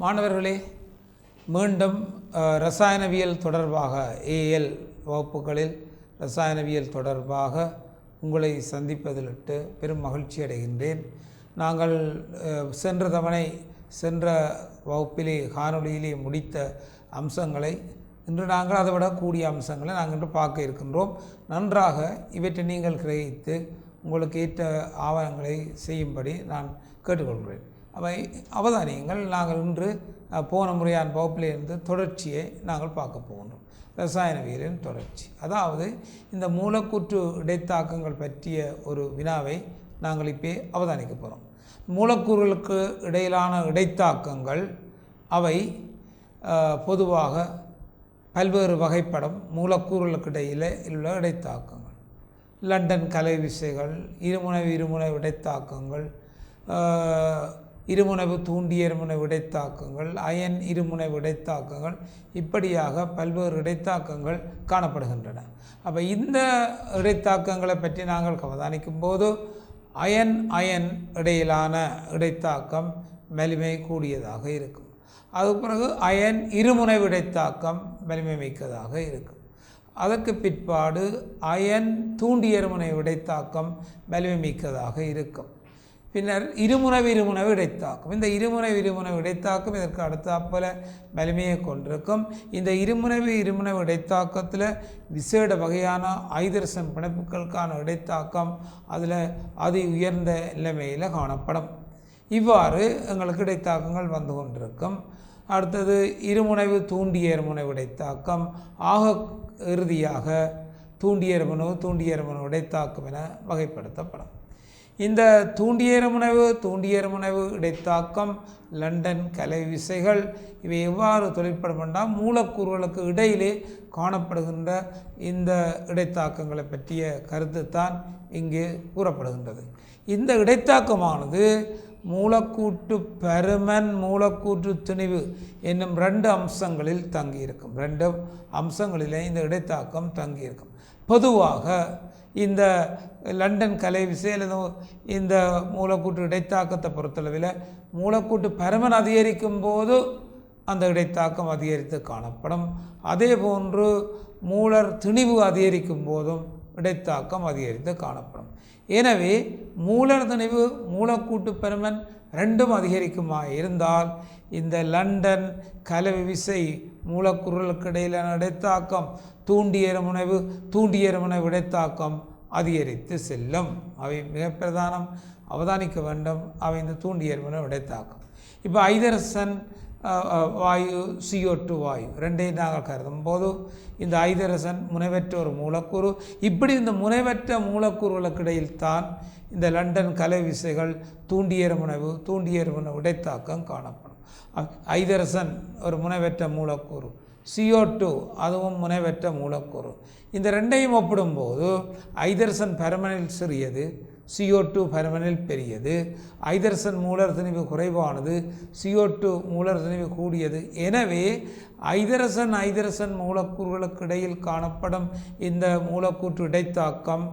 மாணவர்களே, மீண்டும் இரசாயனவியல் தொடர்பாக ஏஎல் வகுப்புகளில் இரசாயனவியல் தொடர்பாக உங்களை சந்திப்பதிலிட்டு பெரும் மகிழ்ச்சி அடைகின்றேன். நாங்கள் சென்ற வகுப்பிலே காணொளியிலே முடித்த அம்சங்களை இன்று நாங்கள் அதை விட கூடிய அம்சங்களை நாங்கள் இன்று பார்க்க இருக்கின்றோம். நன்றாக இவற்றை நீங்கள் கிரகித்து உங்களுக்கு ஏற்ற ஆவணங்களை செய்யும்படி நான் கேட்டுக்கொள்கிறேன். அவை அவதானியங்கள். நாங்கள் இன்று போன முறையான வகுப்பிலிருந்து தொடர்ச்சியை நாங்கள் பார்க்க போகின்றோம். இரசாயனவியலின் தொடர்ச்சி, அதாவது இந்த மூலக்கூற்று இடைத்தாக்கங்கள் பற்றிய ஒரு வினாவை நாங்கள் இப்போ அவதானிக்க போகிறோம். மூலக்கூறுகளுக்கு இடையிலான இடைத்தாக்கங்கள் அவை பொதுவாக பல்வேறு வகைப்படும். மூலக்கூறுகளுக்கு இடையில் உள்ள இடைத்தாக்கங்கள், லண்டன் கலை விசைகள், இருமுனை இடைத்தாக்கங்கள், இருமுனைவு தூண்டிய இருமுனைவு இடைத்தாக்கங்கள், அயன் இருமுனைவு இடைத்தாக்கங்கள், இப்படியாக பல்வேறு இடைத்தாக்கங்கள் காணப்படுகின்றன. அப்போ இந்த இடைத்தாக்கங்களை பற்றி நாங்கள் அவதானிக்கும் போது அயன் இடையிலான இடைத்தாக்கம் வலிமை கூடியதாக இருக்கும். அதுக்கு பிறகு அயன் இருமுனைவு இடைத்தாக்கம் வலிமை மிக்கதாக இருக்கும். அதற்கு பிற்பாடு அயன் தூண்டிய இருமுனைவு இடைத்தாக்கம் வலிமை மிக்கதாக இருக்கும். பின்னர் இருமுனைவு இடைத்தாக்கம். இந்த இருமுனைவு இடைத்தாக்கம் இதற்கு அடுத்தாற்போல வலிமையை கொண்டிருக்கும். இந்த இருமுனைவு இடைத்தாக்கத்தில் விசேட வகையான ஐதரசன் பிணைப்புகளுக்கான இடைத்தாக்கம் அதில் அதி உயர்ந்த நிலைமையில் காணப்படும். இவ்வாறு எங்களுக்கு இடைத்தாக்கங்கள் வந்து கொண்டிருக்கும். அடுத்தது இருமுனைவு தூண்டிய இருமுனைவு இடைத்தாக்கம், ஆக இறுதியாக தூண்டிய இருமுனைவு இடைத்தாக்கம் என வகைப்படுத்தப்படும். இந்த தூண்டிய இருமுனைவு இடைத்தாக்கம், லண்டன் கலை விசைகள் இவை எவ்வாறு தொழிற்படும் என்றால் மூலக்கூறுகளுக்கு இடையிலே காணப்படுகின்ற இந்த இடைத்தாக்கங்களை பற்றிய கருத்து தான் இங்கே கூறப்படுகின்றது. இந்த இடைத்தாக்கமானது மூலக்கூற்று பருமன், மூலக்கூற்று திணிவு என்னும் ரெண்டு அம்சங்களில் தங்கியிருக்கும். ரெண்டு அம்சங்களிலே இந்த இடைத்தாக்கம் தங்கியிருக்கும். பொதுவாக இந்த லண்டன் கலை விசையில் இந்த மூலக்கூற்று இடைத்தாக்கத்தை பொறுத்தளவில் மூலக்கூற்று பருமன் அதிகரிக்கும் போது அந்த இடைத்தாக்கம் அதிகரித்து காணப்படும். அதே போன்று மூலர் திணிவு அதிகரிக்கும் போதும் இடைத்தாக்கம் அதிகரித்து காணப்படும். எனவே மூலர் திணிவு, மூலக்கூட்டு பருமன் ரெண்டும் அதிகரிக்குமா இருந்தால் இந்த லண்டன் கலவை விசை மூலக்கூறுகளுக்கு இடையிலான இடைத்தாக்கம், தூண்டிய இருமுனைவு இடைத்தாக்கம் அதிகரித்து செல்லும். அவை மிக பிரதானம் அவதானிக்க வேண்டும். அவை இந்த தூண்டிய இருமுனைவு இடைத்தாக்கம். இப்போ ஐதரசன் வாயு, CO2 வாயு ரெண்டையும் நாங்கள் கருதும் போது இந்த ஐதரசன் முனைவற்ற ஒரு மூலக்கூறு. இப்படி இந்த முனைவற்ற மூலக்கூறுகளுக்கு இடையில் தான் இந்த லண்டன் கலை விசைகள், தூண்டிய இருமுனைவு இடைத்தாக்கம் காணப்படும். ஐதரசன் ஒரு முனைவற்ற மூலக்கூறு, CO2 அதுவும் முனைவற்ற மூலக்கூறு. இந்த ரெண்டையும் ஒப்பிடும்போது ஐதரசன் பருமனில் சிறியது, CO2 பருமனில் பெரியது. ஐதரசன் மூலர் திணிவு குறைவானது, CO2 மூலர் திணிவு கூடியது. எனவே ஐதரசன் மூலக்கூறுகளுக்கு இடையில் காணப்படும் இந்த மூலக்கூற்று இடைத்தாக்கம்,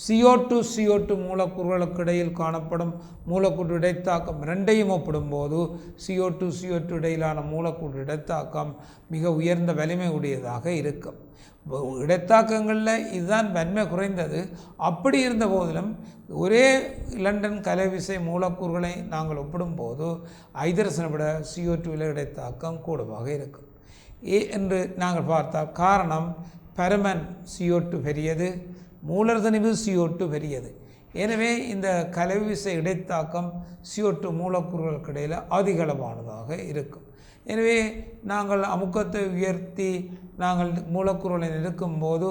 CO2 மூலக்கூறுகளுக்கு இடையில் காணப்படும் மூலக்கூற்று இடைத்தாக்கம் ரெண்டையும் ஒப்பிடும்போது CO2 இடையிலான மூலக்கூற்று இடைத்தாக்கம் மிக உயர்ந்த வலிமை உடையதாக இருக்கும். இடைத்தாக்கங்களில் இதுதான் வன்மை குறைந்தது. அப்படி இருந்த போதிலும் ஒரே லண்டன் கலைவிசை மூலக்கூறுகளை நாங்கள் ஒப்பிடும்போது ஐதரசனை விட CO2 இடைத்தாக்கம் கூடுதலாக இருக்கும் என்று நாங்கள் பார்த்தால், காரணம் பருமன் CO2 பெரியது, மூலர் திணிவு CO2 பெரியது. எனவே இந்த கலைவிசை இடைத்தாக்கம் CO2 மூலக்கூறுகளுக்கு இடையில் அதிகளவானதாக இருக்கும். எனவே நாங்கள் அமுக்கத்தை உயர்த்தி நாங்கள் மூலக்கூறுகளை நிற்கும்போது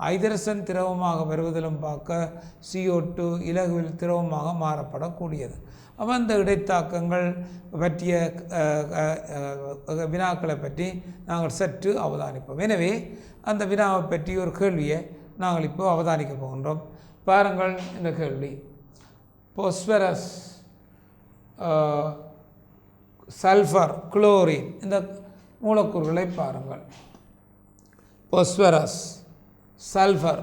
ஐதரசன் திரவமாக வருவதிலும் பார்க்க CO2 இலகுவில் திரவமாக மாறப்படக்கூடியது. அப்போ அந்த இடைத்தாக்கங்கள் பற்றிய வினாக்களை பற்றி நாங்கள் சற்று அவதானிப்போம். எனவே அந்த வினாவை பற்றி ஒரு கேள்வியை நாங்கள் இப்போ அவதானிக்க போகின்றோம். பாருங்கள் இந்த கேள்வி. பாஸ்பரஸ், சல்ஃபர், குளோரின் இந்த மூலக்கூறுகளை பாருங்கள். Phosphorus, sulphur,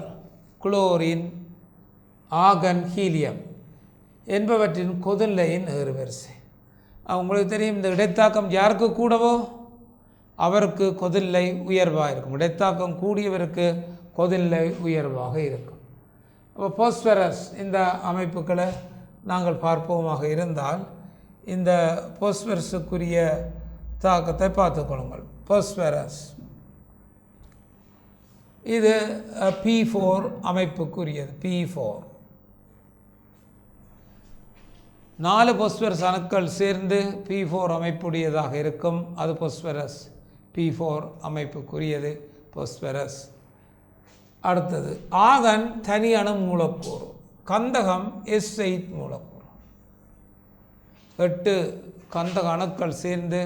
chlorine, organ, helium என்பவற்றின் கொதிநிலையின் ஏறுவரிசை. உங்களுக்கு தெரியும், இந்த இடைத்தாக்கம் யாருக்கு கூடவோ அவருக்கு கொதில்லை உயர்வாக இருக்கும். இடைத்தாக்கம் கூடியவருக்கு கொதில்லை உயர்வாக இருக்கும். அப்போ பாஸ்பரஸ் இந்த அமைப்புகளை நாங்கள் பார்ப்போமாக இருந்தால், இந்த பாஸ்பரஸுக்குரிய தாக்கத்தை பார்த்துக்கொள்ளுங்கள். பாஸ்பரஸ் இது P4 அமைப்புக்குரியது. P4 4 பாஸ்பரஸ் அணுக்கள் சேர்ந்து P4 அமைப்புடையதாக இருக்கும். அது பாஸ்பரஸ் P4 அமைப்புக்குரியது பாஸ்பரஸ். அடுத்தது ஆகன் தனி அணு மூலக்கூறு. கந்தகம் S8 மூலக்கூறு. 8 கந்தக அணுக்கள் சேர்ந்து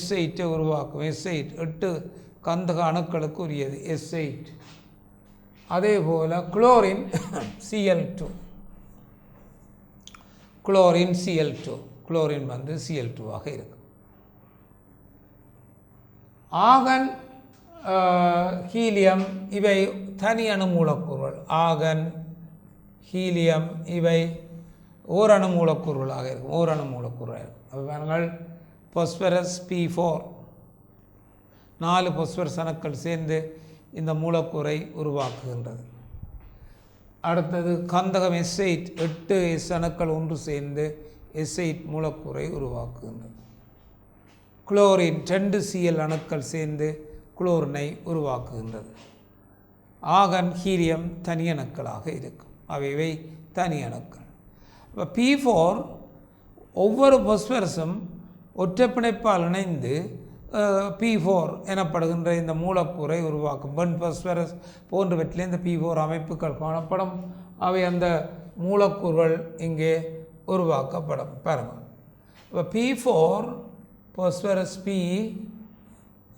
S8 உருவாக்கும். S8 8 கந்தக அணுக்களுக்கு உரியது S8. அதே போல் chlorine Cl2. Chlorine Cl2. Chlorine வந்து Cl2 ஆக இருக்கும். ஆகன் ஹீலியம் இவை தனி அணு மூலக்கூறுகள். ஆகன் ஹீலியம் இவை ஓரணு மூலக்கூறுகளாக இருக்கும். ஓரணு மூலக்கூறாக இருக்கும். அப்போ பாருங்கள், பாஸ்பரஸ் P4 4 பாஸ்பரஸ் அணுக்கள் சேர்ந்து இந்த மூலக்கூறை உருவாக்குகின்றது. அடுத்தது கந்தகம் S8 8 S அணுக்கள் ஒன்று சேர்ந்து S8 மூலக்கூறை உருவாக்குகின்றது. குளோரின் 2 Cl அணுக்கள் சேர்ந்து குளோரினை உருவாக்குகின்றது. ஆகன் ஹீலியம் தனி அணுக்களாக இருக்கும். அவை தனி அணுக்கள். இப்போ P4 ஒவ்வொரு பாஸ்பரஸும் ஒற்றைப்பிணைப்பால் இணைந்து P4 எனப்படுகின்ற இந்த மூலக்கூறை உருவாக்கும். பென் பாஸ்பரஸ் போன்றவற்றிலே இந்த P4 அமைப்புகள் காணப்படும். அவை அந்த மூலக்கூறுகள் இங்கே உருவாக்கப்படும். பாருங்கள், இப்போ P4 phosphorus P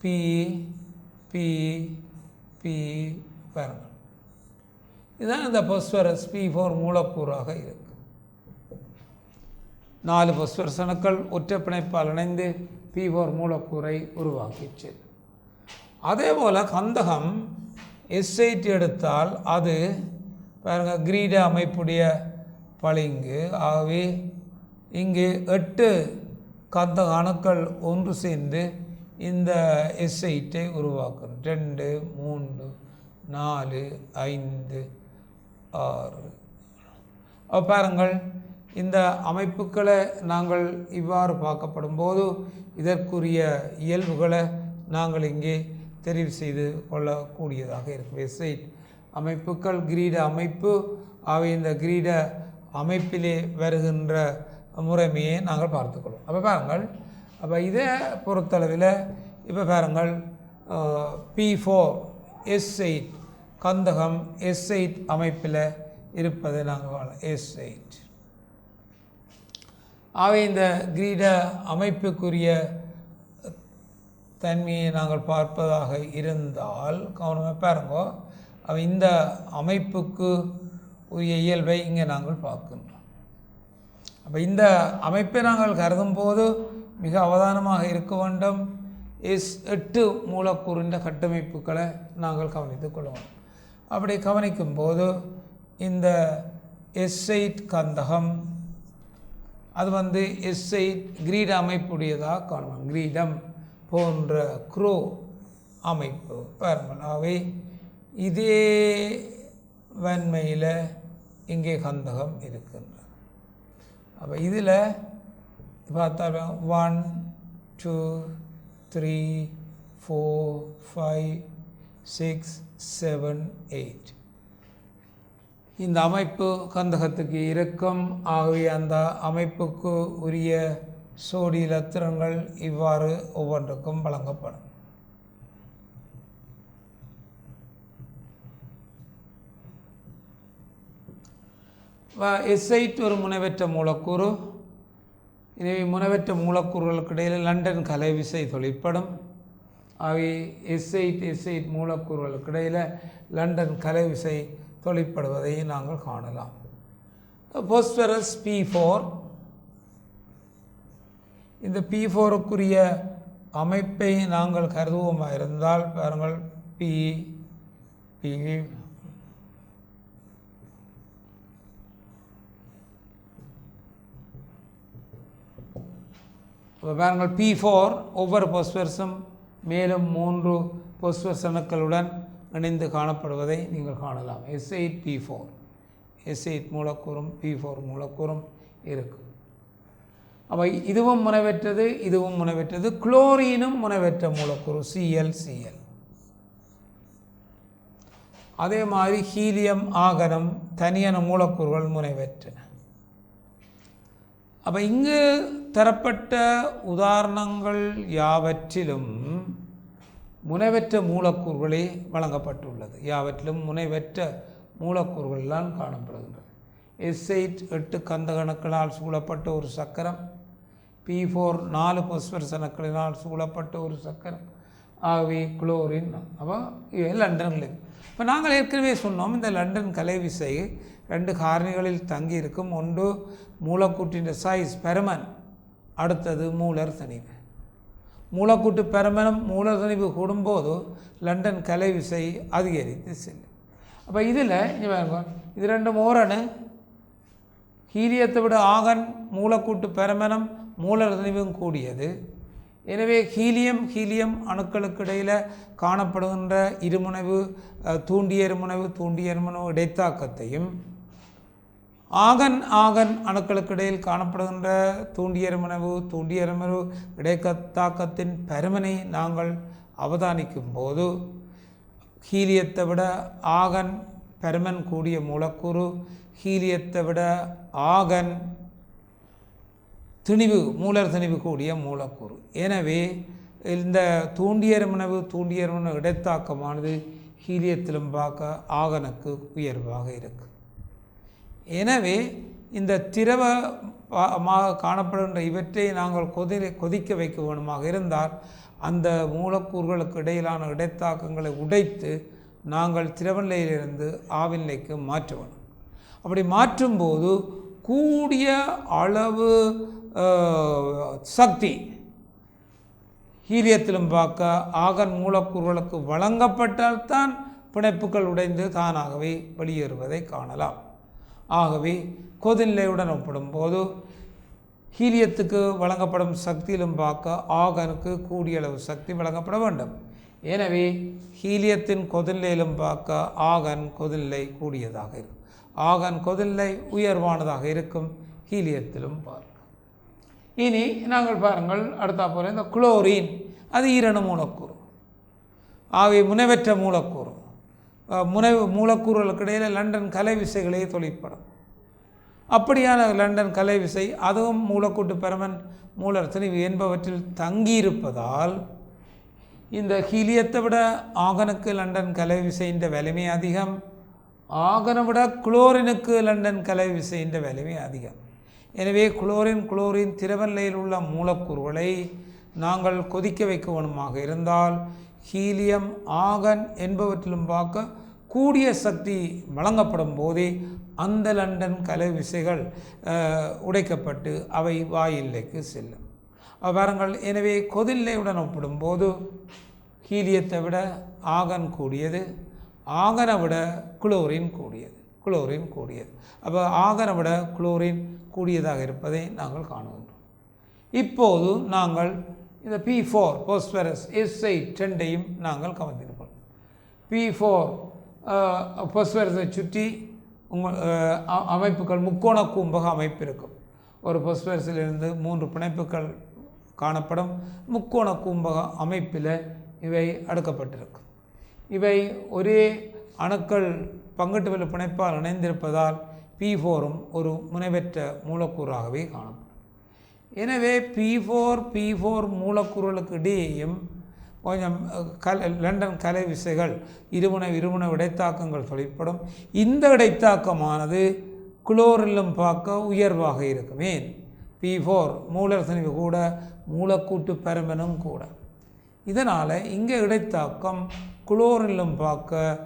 P P P பாருங்கள், இதுதான் இந்த பாஸ்பரஸ் P4 மூலக்கூறாக இருக்கும். 4 பாஸ்பரஸ் அணுக்கள் ஒற்றைப்பிணைப்பால் இணைந்து P4 மூலக்கூறை உருவாக்கிச்சு. அதே போல் கந்தகம் S8 எடுத்தால் அது பாருங்கள் கிரீட அமைப்புடைய பளிங்கு. ஆகவே இங்கு 8 கந்தக அணுக்கள் ஒன்று சேர்ந்து இந்த S8 உருவாக்கும். 2 3 4 5 6. பாருங்கள், இந்த அமைப்புகளை நாங்கள் இவ்வாறு பார்க்கப்படும் போது இதற்குரிய இயல்புகளை நாங்கள் இங்கே தெரிவு செய்து கொள்ளக்கூடியதாக இருக்கும். S8 அமைப்புகள் கிரீட அமைப்பு. அவை இந்த கிரீட அமைப்பிலே வருகின்ற முறைமையை நாங்கள் பார்த்துக்கொள்வோம். அப்போ பாருங்கள், அப்போ இதை பொறுத்தளவில் இப்போ பாருங்கள், P4 S8 கந்தகம் S8 அமைப்பில் இருப்பதை நாங்கள் S8. அவை இந்த கிரீட அமைப்புக்குரிய தன்மையை நாங்கள் பார்ப்பதாக இருந்தால் கவனமாக பாருங்கோ, அவை இந்த அமைப்புக்கு உரிய இயல்பை இங்கே நாங்கள் பார்க்கின்றோம். அப்போ இந்த அமைப்பை நாங்கள் கருதும் போது மிக அவதானமாக இருக்க வேண்டும். S8 மூலக்கூறின் கட்டமைப்புகளை நாங்கள் கவனித்துக் கொள்வோம். அப்படி கவனிக்கும் போது இந்த S8 கந்தகம் அது வந்து S8 கிரீட அமைப்புடையதாக காணுவோம். கிரீடம் போன்ற குரோ அமைப்பு பாருங்கள். அவை இதே வன்மையில் இங்கே கந்தகம் இருக்கின்றது. அப்போ இதில் பார்த்தா 1 2 3 4 5 6 7 8 இந்த அமைப்பு கந்தகத்துக்கு இருக்கும். ஆகவே அந்த அமைப்புக்கு உரிய சோடி இலத்திரங்கள் இவ்வாறு ஒவ்வொன்றுக்கும் வழங்கப்படும். S8 ஒரு முனைவற்ற மூலக்கூறு. எனவே முனைவற்ற மூலக்கூறுகளுக்கு இடையில் லண்டன் கலைவிசை தொழிற்படும். அவை S8 மூலக்கூறுகளுக்கு இடையில் லண்டன் கலைவிசை தொழிற்படுவதை நாங்கள் காணலாம். பாஸ்பரஸ் P4 இந்த P4க்குரிய அமைப்பை நாங்கள் கருதுவோமாக இருந்தால் பாருங்கள், P P இப்போ பாருங்கள் P4 ஒவ்வொரு பாஸ்பரஸும் மேலும் 3 பாஸ்பரஸ் அணுக்களுடன் இணைந்து காணப்படுவதை நீங்கள் காணலாம். S8P4 S8 மூலக்கூறும் P4 மூலக்கூறும் இருக்கும். அப்போ இதுவும் முனைவற்றது, இதுவும் முனைவற்றது. குளோரினும் முனைவற்ற மூலக்கூறு ClCl. அதே மாதிரி ஹீலியம் ஆகனம் தனியான மூலக்கூறுகள் முனைவற்றன. அப்போ இங்கு தரப்பட்ட உதாரணங்கள் யாவற்றிலும் முனைவற்ற மூலக்கூறுகளே வழங்கப்பட்டுள்ளது. யாவற்றிலும் முனைவற்ற மூலக்கூறுகள்லாம் காணப்படுகின்றது. S8 8 கந்தகணுக்களால் சூழப்பட்ட ஒரு சக்கரம், P4 4 பாஸ்பரஸ் அணுக்களினால் சூழப்பட்ட ஒரு சக்கரம். ஆகவே குளோரின். அப்போ இவை லண்டனில். இப்போ நாங்கள் ஏற்கனவே சொன்னோம், இந்த லண்டன் கலைவிசை 2 காரணிகளில் தங்கி இருக்கும். ஒன்று மூலக்கூற்றின் சைஸ் பெருமன், அடுத்தது மூலர் தனிவு. மூலக்கூட்டு பெருமனும் மூலர் தனிவு கூடும்போது லண்டன் கலைவிசை அதிகரித்து செல்லும். அப்போ இதில் இது 2 ஓரணு. ஹீலியத்தை விட ஆகன் மூலக்கூட்டு பெருமனும் மூலர் தனிவும் கூடியது. எனவே ஹீலியம் அணுக்களுக்கு இடையில் காணப்படுகின்ற இருமுனைவு தூண்டிய இருமுனைவு இடைத்தாக்கத்தையும், ஆகன் அணுக்களுக்கு இடையில் காணப்படுகின்ற தூண்டிய இருமுனைவு இடைத்தாக்கத்தின் பெருமனை நாங்கள் அவதானிக்கும் போது ஹீலியத்தை விட ஆகன் பெருமன் கூடிய மூலக்கூறு, ஹீலியத்தை விட ஆகன் மூலர் திணிவு கூடிய மூலக்கூறு. எனவே இந்த தூண்டிய இருமுனைவு இடைத்தாக்கமானது ஹீலியத்திலும் பார்க்க ஆகனுக்கு உயர்வாக இருக்கு. எனவே இந்த திரவமாக காணப்படுகின்ற இவற்றை நாங்கள் கொதிக்க வைக்க வேண்டுமாக இருந்தால் அந்த மூலக்கூறுகளுக்கு இடையிலான இடைத்தாக்கங்களை உடைத்து நாங்கள் திரவ நிலையிலிருந்து ஆவி நிலைக்கு மாற்ற வேண்டும். அப்படி மாற்றும்போது கூடிய அளவு சக்தி ஹீலியத்திலும் பார்க்க ஆகன் மூலக்கூறுகளுக்கு வழங்கப்பட்டால்தான் பிணைப்புகள் உடைந்து தானாகவே வெளியேறுவதை காணலாம். ஆகவே கொதிநிலையுடன் ஒப்பிடும்போது ஹீலியத்துக்கு வழங்கப்படும் சக்தியிலும் பார்க்க ஆகனுக்கு கூடிய அளவு சக்தி வழங்கப்பட வேண்டும். எனவே ஹீலியத்தின் கொதிநிலையிலும் பார்க்க ஆகன் கொதிநிலை கூடியதாக இருக்கும். ஆகன் கொதிநிலை உயர்வானதாக இருக்கும் ஹீலியத்திலும் பார்க்க. இனி நாங்கள் பாருங்கள், அடுத்தா போல இந்த குளோரின் அது ஈரணு மூலக்கூறு. ஆகவே முனைவற்ற மூலக்கூறு. மூலக்கூறுகளுக்கு இடையில் லண்டன் கலைவிசைகளே தொழிற்படும். அப்படியான லண்டன் கலைவிசை அதுவும் மூலக்கூட்டு பெருமன் மூலர் திணிவு என்பவற்றில் தங்கியிருப்பதால் இந்த ஹீலியத்தை விட ஆகனுக்கு லண்டன் கலைவிசையின் வலிமை அதிகம், ஆகனை விட குளோரினுக்கு லண்டன் கலைவிசையின் வலிமை அதிகம். எனவே குளோரின் திரவ நிலையில் உள்ள மூலக்கூறுகளை நாங்கள் கொதிக்க வைக்க வேண்டுமாக இருந்தால் ஹீலியம் ஆகன் என்பவற்றிலும் பார்க்க கூடிய சக்தி வழங்கப்படும் போதே அந்த லண்டன் கலைவிசைகள் உடைக்கப்பட்டு அவை வாயில்லைக்கு செல்லும். பாருங்கள், எனவே கொதிநிலையுடன் ஒப்பிடும்போது ஹீலியத்தை விட ஆகன் கூடியது, ஆகனை விட குளோரின் கூடியது. அப்போ ஆகனை விட குளோரின் கூடியதாக இருப்பதை நாங்கள் காணுகின்றோம். இப்போது நாங்கள் இந்த P4 பாஸ்பரஸ் S8 2ஐயும் நாங்கள் கவனித்திருப்போம். P4 பாஸ்பரஸை சுற்றி அமைப்புகள் முக்கோண கூம்பக அமைப்பு இருக்கும். ஒரு பாஸ்பரஸிலிருந்து 3 பிணைப்புகள் காணப்படும் முக்கோண கூம்பக அமைப்பில் இவை அடுக்கப்பட்டிருக்கும். இவை ஒரே அணுக்கள் பங்கட்டு வலு பிணைப்பால் இணைந்திருப்பதால் P4ம் ஒரு முனைவற்ற மூலக்கூறாகவே காணப்படும். எனவே P4 மூலக்கூறுகளுக்கு இடையேயும் கொஞ்சம் லண்டன் கலை விசைகள் இருமுனை இடைத்தாக்கங்கள் தொழிற்படும். இந்த இடைத்தாக்கமானது குளோரிலும் பார்க்க உயர்வாக இருக்கும். ஏன்? P4 மூலர் திணிவு கூட, மூலக்கூட்டு பெருமனும் கூட. இதனால் இங்கே இடைத்தாக்கம் குளோரிலும் பார்க்க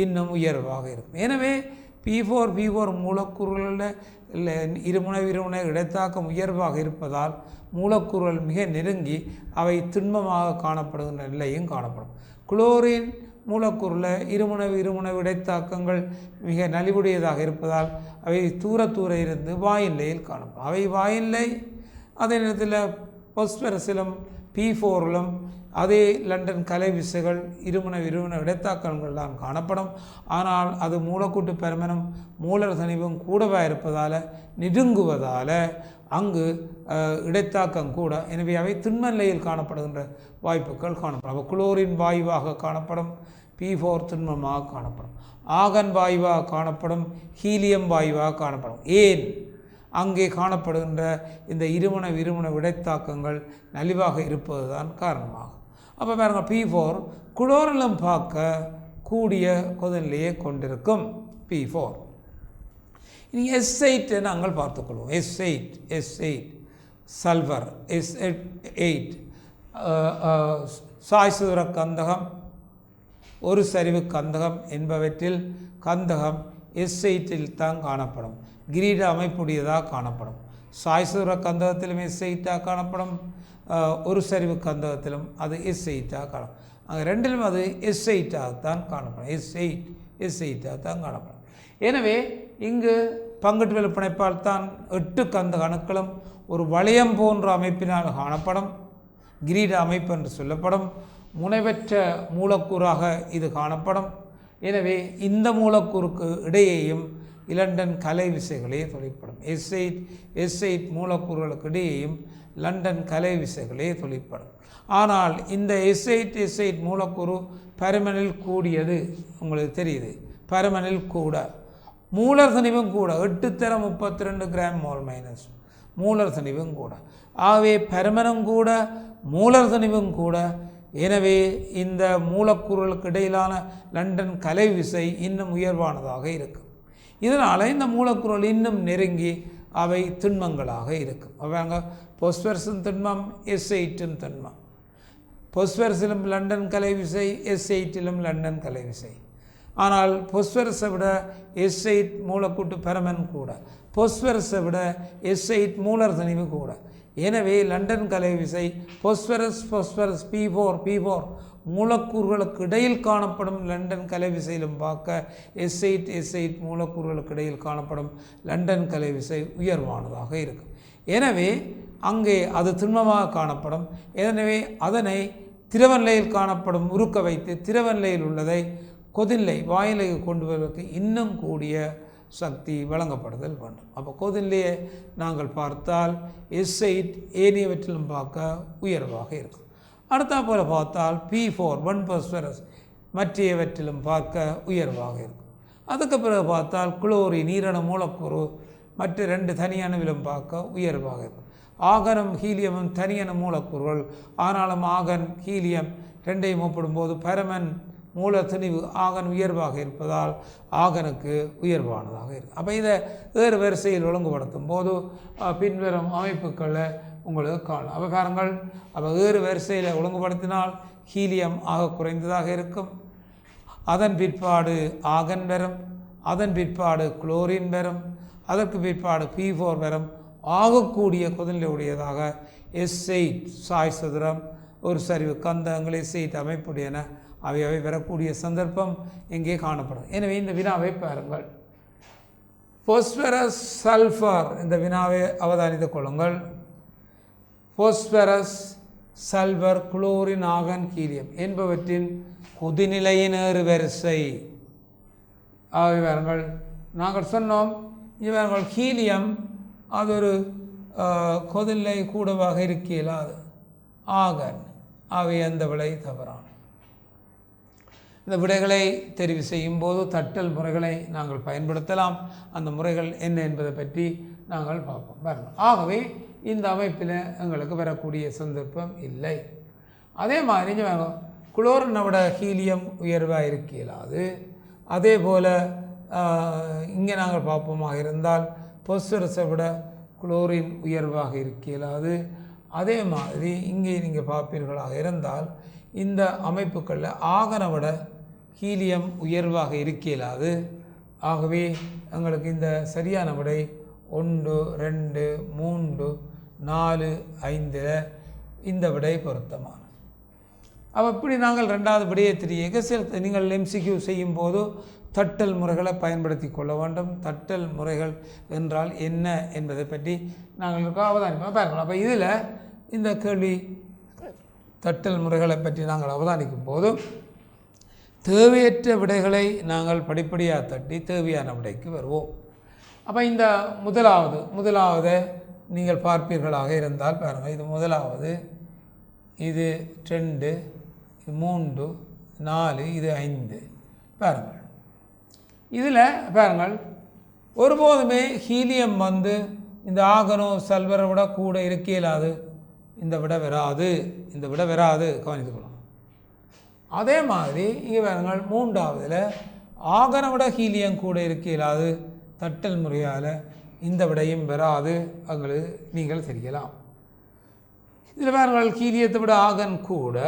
இன்னும் உயர்வாக இருக்கும். எனவே P4 மூலக்கூறுகளில் இருமுனை இடைத்தாக்கம் உயர்வாக இருப்பதால் மூலக்கூறுகள் மிக நெருங்கி அவை திண்மமாக காணப்படுகின்ற நிலையும் காணப்படும். குளோரின் மூலக்கூறில் இருமுனை இடைத்தாக்கங்கள் மிக நலிவுடையதாக இருப்பதால் அவை தூர இருந்து வாயில்லையில் காணப்படும். அவை வாயில்லை, அதே நேரத்தில் பொஸ்பரஸிலும் P4லும் அதே லண்டன் கலை விசைகள் இருமுனை இடைத்தாக்கங்கள் தான் காணப்படும். ஆனால் அது மூலக்கூட்டு பெருமனும் மூலர் தனிவும் கூடவாக இருப்பதால் நெருங்குவதால் அங்கு இடைத்தாக்கம் கூட. எனவே அவை திண்ம நிலையில் காணப்படுகின்ற வாய்ப்புகள் காணப்படும். அப்போ குளோரின் வாயுவாக காணப்படும், P4 திண்மமாக காணப்படும், ஆகன் வாயுவாக காணப்படும், ஹீலியம் வாயுவாக காணப்படும். ஏன்? அங்கே காணப்படுகின்ற இந்த இருமுனை இடைத்தாக்கங்கள் நலிவாக இருப்பது தான் காரணமாகும். அப்போ பாருங்கள், P4 குளோரிலும் பார்க்க கூடிய கொதிநிலையை கொண்டிருக்கும் P4. இனி S8 நாங்கள் பார்த்துக்கொள்வோம். S8 சல்ஃபர், S8 சாய்சுர கந்தகம், ஒரு சரிவு கந்தகம் என்பவற்றில் கந்தகம் S8 தான் காணப்படும். கிரீட அமைப்புடையதாக காணப்படும். சாய்சுர கந்தகத்திலும் S8 காணப்படும், ஒரு சரிவு கந்தகத்திலும் அது S8 காணப்படும். அங்கே ரெண்டிலும் அது S8 தான் காணப்படும். S8 தான் காணப்படும். எனவே இங்கு பங்கட்டு விலப்பிணைப்பால் தான் 8 கந்தக அணுக்களும் ஒரு வளையம் போன்ற அமைப்பினால் காணப்படும். கிரீட அமைப்பு என்று சொல்லப்படும். முனைவற்ற மூலக்கூறாக இது காணப்படும். எனவே இந்த மூலக்கூறுக்கு இடையேயும் லண்டன் கலை விசைகளே தொழிற்படும். S8 மூலக்கூறுகளுக்கு இடையேயும் லண்டன் கலை விசைகளே தொழிற்படும். ஆனால் இந்த S8 மூலக்கூறு பருமனில் கூடியது உங்களுக்கு தெரியுது. பருமனில் கூட மூலர் தனிவும் கூட 8 தர 32 கிராம் மோல் மைனஸ் மூலர் தனிவும் கூட. ஆகவே பருமனும் கூட மூலர் தனிவும் கூட. எனவே இந்த மூலக்கூறுகளுக்கு இடையிலான லண்டன் கலை விசை இன்னும் உயர்வானதாக இருக்கும். இதனால் இந்த மூலக்கூறுகள் இன்னும் நெருங்கி அவை திண்மங்களாக இருக்கும். அவங்க பொஸ்பரஸின் திண்மம், S8 திண்மம். பொஸ்பரஸிலும் லண்டன் கலை விசை, S8 லண்டன் கலை விசை. ஆனால் பொஸ்பரஸை விட S8 மூலக்கூட்டு பருமன் கூட, பொஸ்பரஸை விட S8 மூலர் தனிவு கூட. எனவே லண்டன் கலை விசை பொஸ்பரஸ் P4 மூலக்கூறுகளுக்கு இடையில் காணப்படும் லண்டன் கலை விசையிலும் பார்க்க S8 மூலக்கூறுகளுக்கு இடையில் காணப்படும் லண்டன் கலை விசை உயர்வானதாக இருக்கும். எனவே அங்கே அது திண்மமாக காணப்படும். எனவே அதனை திரவ நிலையில் காணப்படும் உருக்க வைத்து திரவ நிலையில் உள்ளதை கொதிநிலை வாயிலைக்கு கொண்டு வருவதற்கு இன்னும் கூடிய சக்தி வழங்கப்படுதல் வேண்டும். அப்போ கொதிநிலையை நாங்கள் பார்த்தால் S8 ஏனையவற்றிலும் பார்க்க உயர்வாக இருக்கும். அடுத்தா போல் பார்த்தால் P4 பொஸ்பரஸ் மற்றையவற்றிலும் பார்க்க உயர்வாக இருக்கும். அதுக்கு பிறகு பார்த்தால் குளோரின் நீரண மூலக்கூறு மற்ற 2 தனியணுவிலும் பார்க்க உயர்வாக இருக்கும். ஆகனும் ஹீலியமும் தனியணு மூலக்கூறுகள். ஆனாலும் ஆகன் ஹீலியம் ரெண்டையும் ஒப்பிடும்போது பரமன் மூல திணிவு ஆகன் உயர்வாக இருப்பதால் ஆகனுக்கு உயர்வானதாக இருக்கும். அப்போ இதை வேறு வரிசையில் ஒழுங்குபடுத்தும் போது பின்வரும் அமைப்புகளை உங்களுக்கு காணலாம். அப்போ பாருங்கள், அப்போ வேறு வரிசையில் ஒழுங்குபடுத்தினால் ஹீலியம் ஆக குறைந்ததாக இருக்கும். அதன் பிற்பாடு ஆகன் வரும், அதன் பிற்பாடு குளோரின் வரும், அதற்கு பிற்பாடு P4 வரும். ஆகக்கூடிய கொதிநிலை உடையதாக S8 சாய் சதுரம் ஒரு சரிவு கந்தகங்கள் S8 அமைப்புடையன அவை பெறக்கூடிய சந்தர்ப்பம் இங்கே காணப்படும். எனவே இந்த வினாவை பாருங்கள். பொஸ்பரஸ் சல்ஃபர் இந்த வினாவை அவதானித்துக் கொள்ளுங்கள். பொஸ்பரஸ் சல்ஃபர் குளோரின் ஆகன் ஹீலியம் என்பவற்றின் கொதிநிலையின் வரிசை ஆகவே பாருங்கள். நாங்கள் சொன்னோம் இவர்கள் ஹீலியம் அது ஒரு கொதிநிலை கூடவாக இருக்க இயலாது. ஆகன் அவை அந்த விடை தவறான. இந்த விடைகளை தெரிவு செய்யும் போது தட்டல் முறைகளை நாங்கள் பயன்படுத்தலாம். அந்த முறைகள் என்ன என்பதை பற்றி நாங்கள் பார்ப்போம். பாருங்கள், ஆகவே இந்த அமைப்பில் எங்களுக்கு வரக்கூடிய சந்தர்ப்பம் இல்லை. அதே மாதிரி குளோரினை விட ஹீலியம் உயர்வாக இருக்க இயலாது. அதே போல் இங்கே நாங்கள் பார்ப்போமாக இருந்தால் பொஸ்பரஸை விட குளோரின் உயர்வாக இருக்க இயலாது. அதே மாதிரி இங்கே நீங்கள் பார்ப்பீர்களாக இருந்தால் இந்த அமைப்புகளில் ஆகனை விட ஹீலியம் உயர்வாக இருக்க இயலாது. ஆகவே எங்களுக்கு இந்த சரியான விடை 1, 2, 3, 4, 5 இந்த விடை பொருத்தமான. அப்போ இப்படி நாங்கள் 2வது விடையை தெரிய நீங்கள் MCQ செய்யும் போது தட்டல் முறைகளை பயன்படுத்தி கொள்ள வேண்டும். தட்டல் முறைகள் என்றால் என்ன என்பதை பற்றி நாங்கள் அவதானிப்போம் பாருங்கள். அப்போ இதில் இந்த கேள்வி தட்டல் முறைகளை பற்றி நாங்கள் அவதானிக்கும் போது தேவையற்ற விடைகளை நாங்கள் படிப்படியாக தட்டி தேவையான விடைக்கு வருவோம். அப்போ இந்த முதலாவது நீங்கள் பார்ப்பீர்களாக இருந்தால் பாருங்கள், இது முதலாவது, இது 2, இது 3, 4, இது 5. பாருங்கள், இதில் பாருங்கள் ஒருபோதுமே ஹீலியம் வந்து இந்த ஆகனோ சல்வரை விட கூட இருக்க இயலாது. இந்த விட வராது கவனித்துக்கணும். அதே மாதிரி இங்கே பாருங்கள், 3வதில் ஆகனை விட ஹீலியம் கூட இருக்க இயலாது. தட்டல் முறையால் இந்த விடையும் வராது. உங்களுக்கு நீங்கள் தெரியலாம். இதில் பாருங்கள், ஹீலியத்தை விட ஆகன் கூட,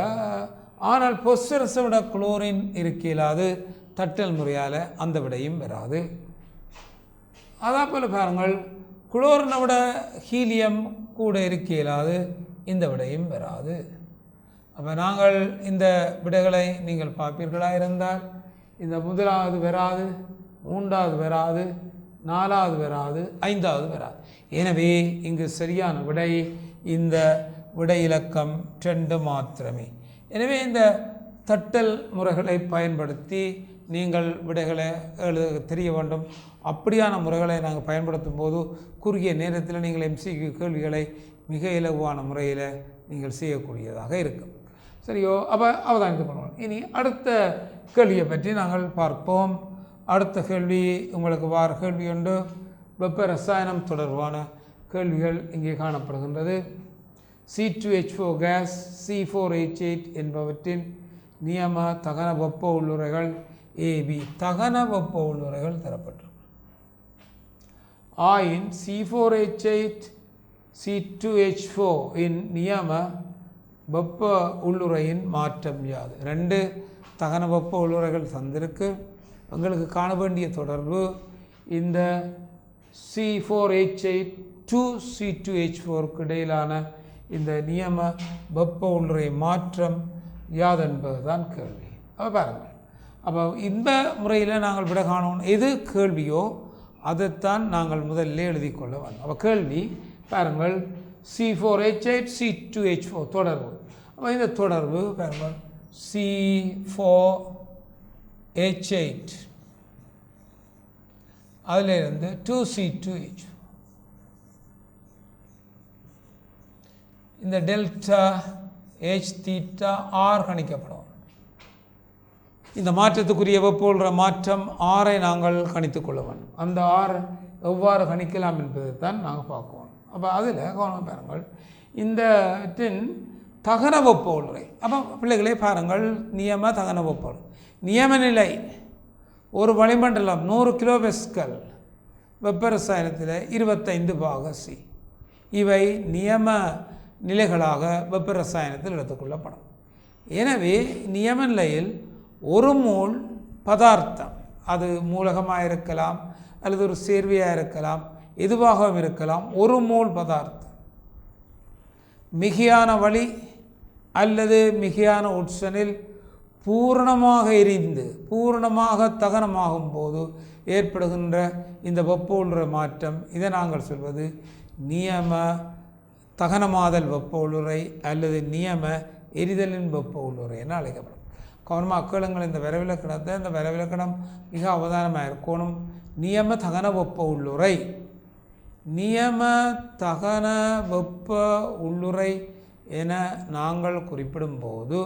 ஆனால் பொஸ்பரஸை விட குளோரின் இருக்க இயலாது. தட்டல் முறையால் அந்த விடையும் வராது. அதே போல் பாருங்கள், குளோரினை விட ஹீலியம் கூட இருக்க இயலாது. இந்த விடையும் வராது. அப்போ நாங்கள் இந்த விடைகளை நீங்கள் பார்ப்பீர்களாக இருந்தால் இந்த முதலாவது வராது, 3வது வராது, 4வது வராது, 5வது வராது. எனவே இங்கு சரியான விடை இந்த விடை இலக்கம் 2 மாத்திரமே. எனவே இந்த தட்டல் முறைகளை பயன்படுத்தி நீங்கள் விடைகளை தெரிய வேண்டும். அப்படியான முறைகளை நாங்கள் பயன்படுத்தும் போது குறுகிய நேரத்தில் நீங்கள் MCQ கேள்விகளை மிக இலகுவான முறையில் நீங்கள் செய்யக்கூடியதாக இருக்கும். சரியோ? அப்போ அவதானித்து பண்ணுவோம். இனி அடுத்த கேள்வியை பற்றி நாங்கள் பார்ப்போம். அடுத்த கேள்வி உங்களுக்கு கேள்வி உண்டு. வெப்ப ரசாயனம் தொடர்பான கேள்விகள் இங்கே காணப்படுகின்றது. C2H4 கேஸ், C4H8 என்பவற்றின் நியம தகன வெப்ப உள்ளுரைகள் AB. தகன வெப்ப உள்ளுரைகள் தரப்பட்டிருக்கும். ஆயின் C4H8 C2H4 இன் நியம வெப்ப உள்ளுரையின் மாற்றம் யாது? 2 தகன வெப்ப உள்ளுரைகள் தந்திருக்கு. உங்களுக்கு காண வேண்டிய தொடர்பு இந்த C4H8 to C2H4க்கு இடையிலான இந்த நியம வெப்ப உள்ளுரை மாற்றம் யாது என்பதுதான் கேள்வி. அப்போ பாருங்கள், அப்போ இந்த முறையில் நாங்கள் விட காணணும். எது கேள்வியோ அதைத்தான் நாங்கள் முதலில் எழுதி கொள்ள வேண்டும். அப்போ கேள்வி பாருங்கள், C4H8 C2H4 தொடர்பு. அப்போ இந்த தொடர்பு பாருங்கள், C4H8 அதிலிருந்து 2C2H4 இந்த டெல்டா H தீட்டா R கணிக்கப்படும். இந்த மாற்றத்துக்குரிய வெப்ப மாற்றம் ஆரை நாங்கள் கணித்துக் கொள்ள வேண்டும். அந்த ஆர் எவ்வாறு கணிக்கலாம் என்பதை தான் நாங்கள் பார்க்கணும். அப்போ அதில் கவனம் பாருங்கள், இந்த தகன வெப்ப உள்ளுரை. அப்போ பிள்ளைகளே பாருங்கள், நியம தகன வெப்ப நியம நிலை ஒரு வளிமண்டலம் 100 கிலோபெஸ்கல் வெப்ப ரசாயனத்தில் 25 பாக C. இவை நியம நிலைகளாக வெப்ப ரசாயனத்தில் எடுத்துக்கொள்ளப்படும். எனவே நியம நிலையில் ஒரு மோல் பதார்த்தம், அது மூலகமாக இருக்கலாம் அல்லது ஒரு சேர்வையாக இருக்கலாம், எதுவாகவும் இருக்கலாம், ஒரு மோல் பதார்த்தம் மிகையான வழி அல்லது மிகையான உட்சனில் பூரணமாக எரிந்து பூரணமாக தகனமாகும் போது ஏற்படுகின்ற இந்த வெப்ப உள்ளுரை மாற்றம், இதை நாங்கள் சொல்வது நியம தகனமாதல் வெப்ப உள்ளுரை அல்லது நியம எரிதலின் வெப்ப உள்ளுரை என அழைக்கப்படும். கவனமாக கேளுங்கள், இந்த வரவிலக்கணத்தை, இந்த வரவிலக்கணம் மிக அவதானமாக இருக்கணும். நியம தகன வெப்ப உள்ளுரை, நியம தகன வெப்ப உள்ளுரை என நாங்கள் குறிப்பிடும்போது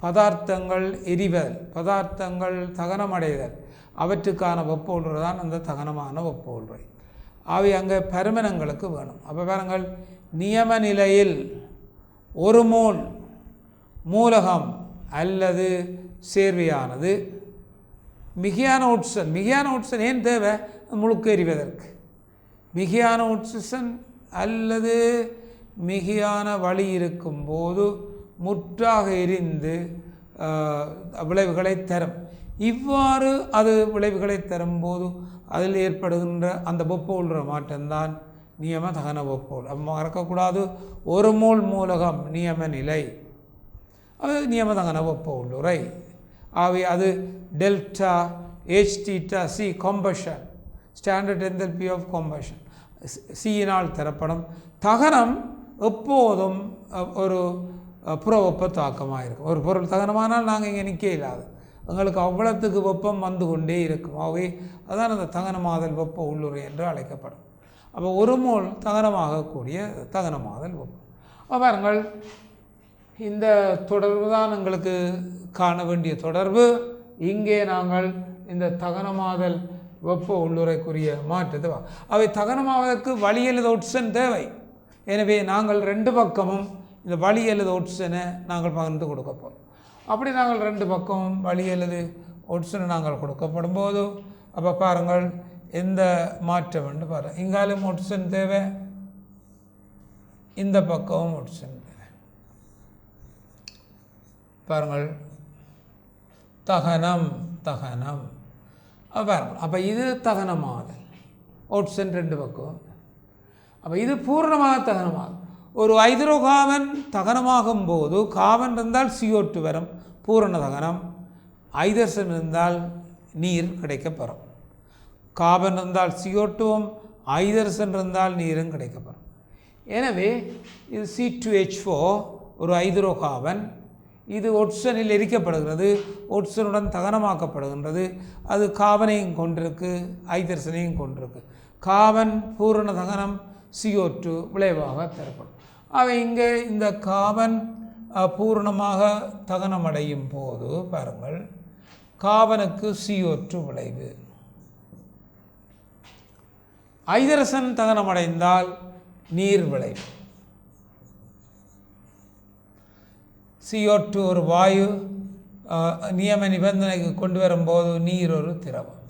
பதார்த்தங்கள் எரிதல், பதார்த்தங்கள் தகனமடைதல், அவற்றுக்கான வெப்ப உள்ளுரை தான் அந்த தகனமான வெப்ப உள்ளுரை. அவை அங்கே பருமனங்களுக்கு வேணும். அப்போ பாருங்கள், நியம நிலையில் ஒரு மோல் மூலகம் அல்லது சேர்வையானது மிகையான உட்சன் ஏன் தேவை? முழுக்க எரிவதற்கு மிகையான உட்சன் அல்லது மிகையான வழி இருக்கும்போது முற்றாக எரிந்து விளைவுகளை தரும். இவ்வாறு அது விளைவுகளை தரும்போது அதில் ஏற்படுகின்ற அந்த வெப்ப உள்ளுரை மாற்றம்தான் நியம தகன வெப்ப உள்ளுரை. மறக்கக்கூடாது, ஒரு மோல் மூலகம் நியம நிலை, அது நியம தகன வெப்ப உள்ளுரை. ஆகவே அது delta H theta C combustion, standard enthalpy of combustion, சியினால் தரப்படும். தகனம் எப்போதும் ஒரு புற வெப்ப தாக்கமாக இருக்கும். ஒரு பொருள் தகனமானால் நாங்கள் இங்கே நிற்க இல்லாது, எங்களுக்கு அவ்வளத்துக்கு வெப்பம் வந்து கொண்டே இருக்கும். ஆகவே அதான் அந்த தகனமாதல் வெப்ப உள்ளுறை என்று அழைக்கப்படும். அப்போ ஒரு மோல் தகனமாகக்கூடிய தகனமாதல் வெப்பம். பாருங்கள், இந்த தொடர்பு தான் எங்களுக்கு காண வேண்டிய தொடர்பு. இங்கே நாங்கள் இந்த தகனமாதல் வெப்ப உள்ளுரைக்குரிய மாற்றத்தை அவை தகனமாவதற்கு வழி அல்லது ஒட்சன் தேவை. எனவே நாங்கள் ரெண்டு பக்கமும் இந்த வழி அல்லது ஒட்சனை நாங்கள் பகிர்ந்து கொடுக்க போகிறோம். அப்படி நாங்கள் ரெண்டு பக்கமும் வழி அல்லது ஒட்சனை நாங்கள் கொடுக்கப்படும் போது அப்போ பாருங்கள் எந்த மாற்றம் என்று பாருங்கள். இங்காலும் ஒட்சன் தேவை, இந்த பக்கமும் ஒட்சன் தேவை. பாருங்கள், தகனம் தகனம் பாருங்கள். அப்போ இது தகனமாதல், ஒட்சன் ரெண்டு பக்கம். அப்போ இது பூர்ணமாக தகனமாகும். ஒரு ஹைட்ரோகார்பன் தகனமாகும் போது கார்பன் இருந்தால் CO2 வரும், பூரண தகனம். ஹைட்ரஜன் இருந்தால் நீர் கிடைக்கப்பெறும். கார்பன் இருந்தால் CO2வும், ஹைட்ரஜன் இருந்தால் நீரும் கிடைக்கப்பெறும். எனவே இது C2H4 ஒரு ஹைட்ரோகார்பன். இது ஒட்சனில் எரிக்கப்படுகிறது, ஒட்சனுடன் தகனமாக்கப்படுகின்றது. அது கார்பனையும் கொண்டிருக்கு, ஹைட்ரஜனையும் கொண்டிருக்கு. கார்பன் பூரண தகனம், CO2 விளைவாக தரப்படும். அவை இங்கே இந்த கார்பன் பூரணமாக தகனமடையும் போது பாருங்கள், கார்பனுக்கு CO2 விளைவு. ஹைட்ரஜன் தகனமடைந்தால் நீர் விளைவு. CO2 ஒரு வாயு, நியம நிபந்தனைக்கு கொண்டு வரும்போது நீர் ஒரு திரவம்.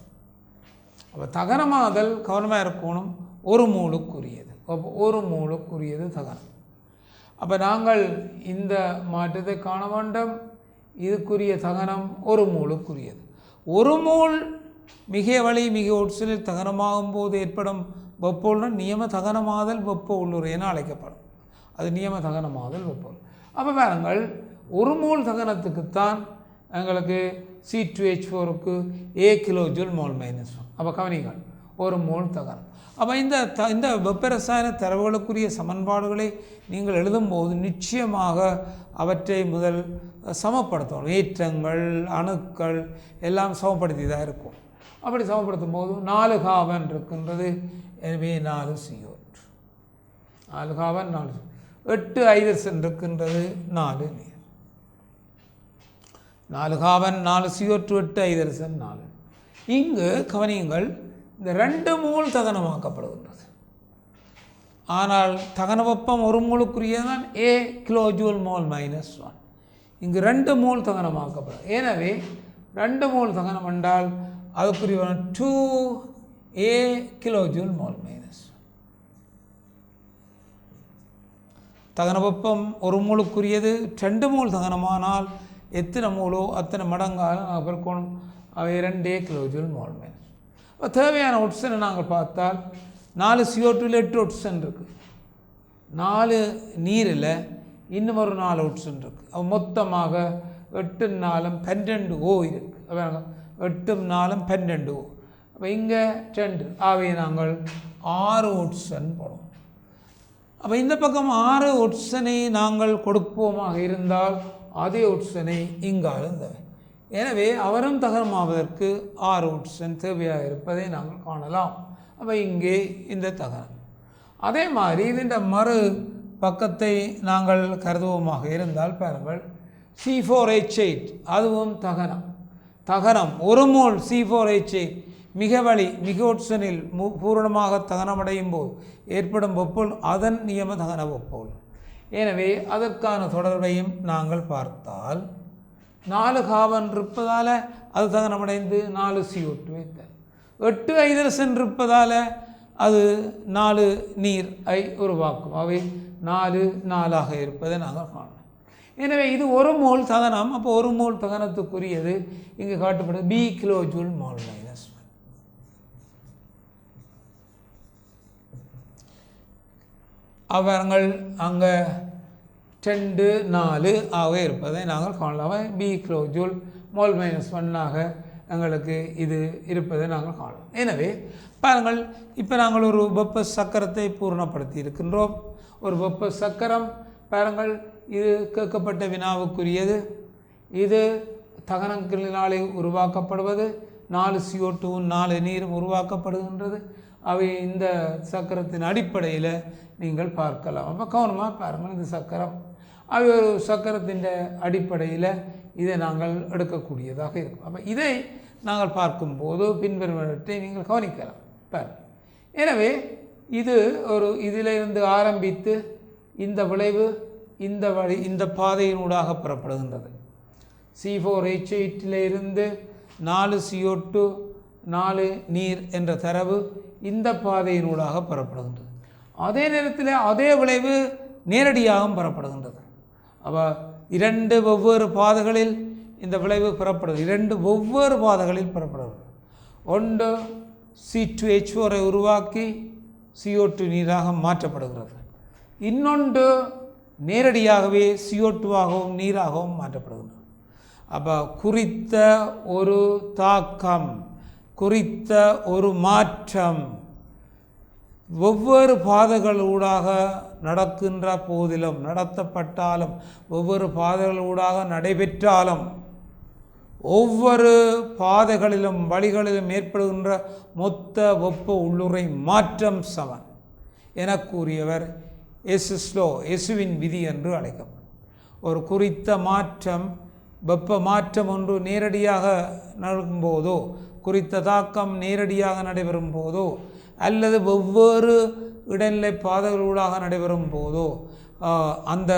அப்போ தகனமாதல் கவனமாக இருக்கணும், ஒரு மூலுக்குரியது. ஒரு மூலுக்குரியது தகனம். அப்போ நாங்கள் இந்த மாற்றத்தை காண வேண்டும். இதுக்குரிய தகனம் ஒரு மூலுக்குரியது. ஒரு மூல் மிக வழி மிக ஒட்சனில் தகனமாகும் போது ஏற்படும் வெப்ப உள்ளுறை நியம தகனமாதல் வெப்ப உள்ளுறை என அழைக்கப்படும். அது நியம தகனமாதல் வெப்ப. அப்போ பாருங்கள், ஒரு மூல் தகனத்துக்குத்தான் எங்களுக்கு C2H4க்கு A கிலோஜூல் மோல் -1. அப்போ கவனிங்கள், ஒரு மூல் தகனம். அப்போ இந்த வெப்ப ரசாயன தரவுகளுக்குரிய சமன்பாடுகளை நீங்கள் எழுதும்போது நிச்சயமாக அவற்றை முதல் சமப்படுத்தணும். ஏற்றங்கள், அணுக்கள் எல்லாம் சமப்படுத்தி தான் இருக்கும். அப்படி சமப்படுத்தும் போது 4 கார்பன் இருக்கின்றது, எனவே 4 CO2, 4 கார்பன் 4, 8 ஹைட்ரஜன் இருக்கின்றது, 4 நீர். 4 கார்பன் 4 CO2 8 ஹைட்ரஜன் 4. இங்கு கவனியுங்கள், இந்த 2 மூல் தகனமாக்கப்படுகின்றது. ஆனால் தகன வெப்பம் ஒரு மூலுக்குரியதான் A கிலோஜூல் மோல் -1. இங்கு 2 மூல் தகனமாக்கப்படும். எனவே 2 மூல் தகனம் என்றால் அதுக்குரிய 2A கிலோஜூல் மோல் -1. தகன வெப்பம் ஒரு மூலுக்குரியது. 2 மூல் தகனமானால் எத்தனை மூலோ அத்தனை மடங்காக நாங்கள் பெருக்கணும். அவை 2A கிலோஜூல் மோல் -. இப்போ தேவையான ஒட்சனை நாங்கள் பார்த்தால் 4 CO2ல் 8 ஒட்சன் இருக்குது, 4 நீரில் இன்னும் ஒரு 4 ஒட்சன் இருக்குது. அப்போ மொத்தமாக 8 4 12 O இருக்குது. அப்போ 8 4 12 O. அப்போ இங்கே 2, ஆகவே நாங்கள் 6 ஒட்சன் போடுவோம். அப்போ இந்த பக்கம் 6 ஒட்சனை நாங்கள் கொடுப்போமாக இருந்தால் அதே ஒட்சனை இங்காலும் தேவை. எனவே அவரும் தகனமாவதற்கு 6 ஒட்சன் தேவையாக இருப்பதை நாங்கள் காணலாம். அப்போ இங்கே இந்த தகனம். அதே மாதிரி இந்த மறு பக்கத்தை நாங்கள் கருதுவோமாக இருந்தால் பாருங்கள், C4H8 அதுவும் தகனம் ஒரு மோல் C4H8 மிக வழி மிக ஒட்சனில் பூரணமாக தகனமடையும் போது ஏற்படும் வெப்பம் அதன் நியம தகன வெப்பம். எனவே அதற்கான தொடர்பையும் நாங்கள் பார்த்தால் 4 கார்பன் இருப்பதால் அது தகனமடைந்து 4 CO2 தரும். 8 ஹைட்ரஜன் இருப்பதால் அது 4 நீரை உருவாக்கும். அவை 4 4ஆக இருப்பதை நாங்கள் காணலாம். எனவே இது ஒரு மோல் தகனம். அப்போ ஒரு மோல் தகனத்துக்குரியது இங்கு காட்டப்படுது B கிலோஜூல் மோல் -1. அவர்கள் அங்கே 2 4 ஆக இருப்பதை நாங்கள் காணலாம். B கிலோஜூல் மோல் -1ஆக எங்களுக்கு இது இருப்பதை நாங்கள் காணலாம். எனவே பாருங்கள், இப்போ நாங்கள் ஒரு வெப்ப சக்கரத்தை பூரணப்படுத்தி இருக்கின்றோம். ஒரு வெப்ப சக்கரம் பாருங்கள், இது கேட்கப்பட்ட வினாவுக்குரியது. இது தகனங்களினாலே உருவாக்கப்படுவது. 4 CO2 4 நீரும் உருவாக்கப்படுகின்றது. அவை இந்த சக்கரத்தின் அடிப்படையில் நீங்கள் பார்க்கலாம். அப்போ கவனமாக பாருங்கள், இந்த சக்கரம் அவை ஒரு சக்கரத்தின் அடிப்படையில் இதை நாங்கள் எடுக்கக்கூடியதாக இருக்கும். அப்போ இதை நாங்கள் பார்க்கும்போது பின்வருவனவற்றை நீங்கள் கவனிக்கலாம் பாருங்கள். எனவே இது ஒரு இதிலிருந்து ஆரம்பித்து இந்த விளைவு இந்த பாதையினூடாக பெறப்படுகின்றது. C4H8 4 CO2 4 நீர் என்ற தரவு இந்த பாதையினூடாக பெறப்படுகின்றது. அதே நேரத்தில் அதே விளைவு நேரடியாகவும் பெறப்படுகின்றது. அப்போ 2 வெவ்வேறு பாதைகளில் இந்த விளைவு பெறப்படுகிறது. 2 வெவ்வேறு பாதைகளில் பெறப்படுகிறது. ஒன்று C2H4 உருவாக்கி CO2 நீராக மாற்றப்படுகிறது. இன்னொன்று நேரடியாகவே CO2ஆகவும் நீராகவும் மாற்றப்படுகிறது. அப்போ குறித்த ஒரு தாக்கம், குறித்த ஒரு மாற்றம் ஒவ்வொரு பாதைகளூடாக நடக்கின்ற போதிலும், நடத்தப்பட்டாலும், ஒவ்வொரு பாதைகளூடாக நடைபெற்றாலும், ஒவ்வொரு பாதைகளிலும் வழிகளிலும் ஏற்படுகின்ற மொத்த வெப்ப உள்ளுறை மாற்றம் சமன் என கூறியவர் எஸ்லோ, எசுவின் விதி என்று அழைக்கப்படும். ஒரு குறித்த மாற்றம், வெப்ப மாற்றம் ஒன்று நேரடியாக நடக்கும்போதோ, குறித்த தாக்கம் நேரடியாக நடைபெறும் போதோ, அல்லது ஒவ்வொரு இடைநிலை பாதைகளூடாக நடைபெறும் போதோ அந்த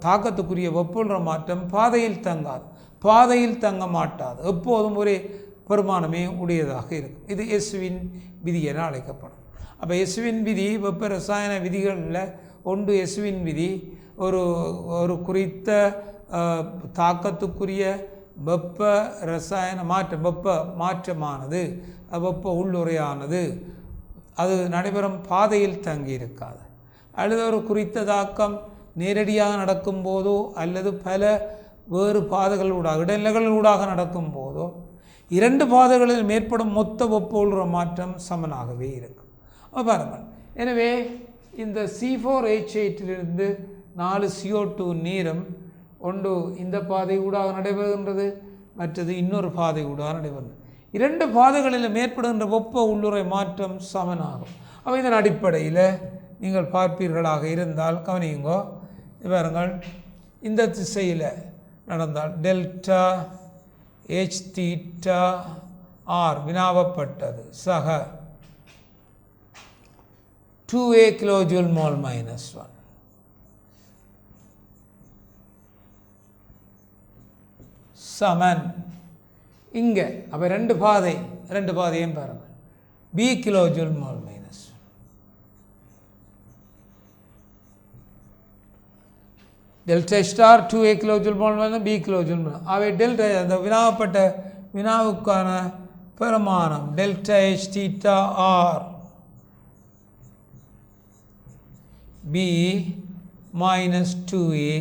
தாக்கத்துக்குரிய வெப்ப மாற்றம் பாதையில் தங்காது, பாதையில் தங்க மாட்டாது, எப்போதும் ஒரே பெருமானமே உடையதாக இருக்கும். இது எஸ்வின் விதி என அழைக்கப்படும். அப்போ எஸ்வின் விதி வெப்ப ரசாயன விதிகளில் ஒன்று எஸ்வின் விதி ஒரு குறித்த தாக்கத்துக்குரிய வெப்ப ரசாயன மாற்றம், வெப்ப மாற்றமானது, வெப்ப உள்ளுரையானது அது நடைபெறும் பாதையில் தங்கி இருக்காது. அல்லது ஒரு குறித்த தாக்கம் நேரடியாக நடக்கும் போதோ அல்லது பல வேறு பாதைகளூடாக இடைநிலைகளூடாக நடக்கும் போதோ 2 பாதைகளில் மேற்படும் மொத்த வெப்ப உள்ளுறை மாற்றம் சமனாகவே இருக்கும். பாருங்கள், எனவே இந்த C4H8 4 CO2 நீரும் ஒன்று இந்த பாதை ஊடாக நடைபெறுகின்றது, மற்றது இன்னொரு பாதை ஊடாக நடைபெறுகிறது. 2 பாதைகளில் மேற்படுகின்ற வெப்ப உள்ளுறை மாற்றம் சமனாகும். அப்போ இதன் அடிப்படையில் நீங்கள் பார்ப்பீர்களாக இருந்தால் கவனியுங்கோ, பாருங்கள், இந்த திசையில் நடந்தால் டெல்டா H தீட்டா R வினாவப்பட்டது சக 2A கிலோஜூல் மோல் -1 சமன் இங்கே. அப்போ 2 பாதையும் பாருங்கள், B kilojoule mole -1 delta star 2A kilojoule mole -1 B kilojoule mole. அவை டெல்டா அந்த வினாவப்பட்ட வினாவுக்கான பெருமானம் delta H theta R B -2A